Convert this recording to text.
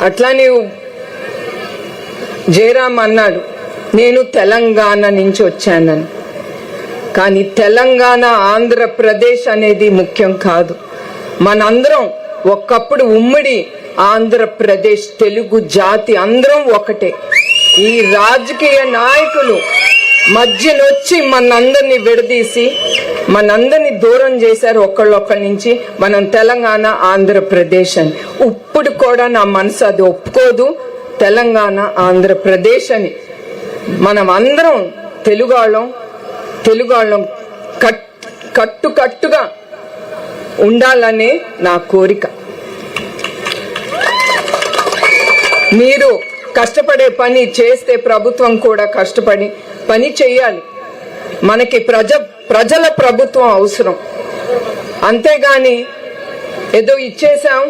అట్లానే జయరాం అన్నాడు, నేను తెలంగాణ నుంచి వచ్చానని. కానీ తెలంగాణ ఆంధ్రప్రదేశ్ అనేది ముఖ్యం కాదు. మనందరం ఒకప్పుడు ఉమ్మడి ఆంధ్రప్రదేశ్, తెలుగు జాతి అందరం ఒకటే. ఈ రాజకీయ నాయకులు మధ్యనొచ్చి మనందరినీ విడదీసి మనందరినీ దూరం చేశారు ఒకళ్ళొక్కడి నుంచి. మనం తెలంగాణ ఆంధ్రప్రదేశ్ అని. ఇప్పుడు కూడా నా మనసు అది ఒప్పుకోదు, తెలంగాణ ఆంధ్రప్రదేశ్ అని. మనం అందరం తెలుగాళ్ళం కట్టుగా ఉండాలనే నా కోరిక. మీరు కష్టపడే పని చేస్తే ప్రభుత్వం కూడా కష్టపడి పని చేయాలి. మనకి ప్రజల ప్రభుత్వం అవసరం. అంతేగాని ఏదో ఇచ్చేసాం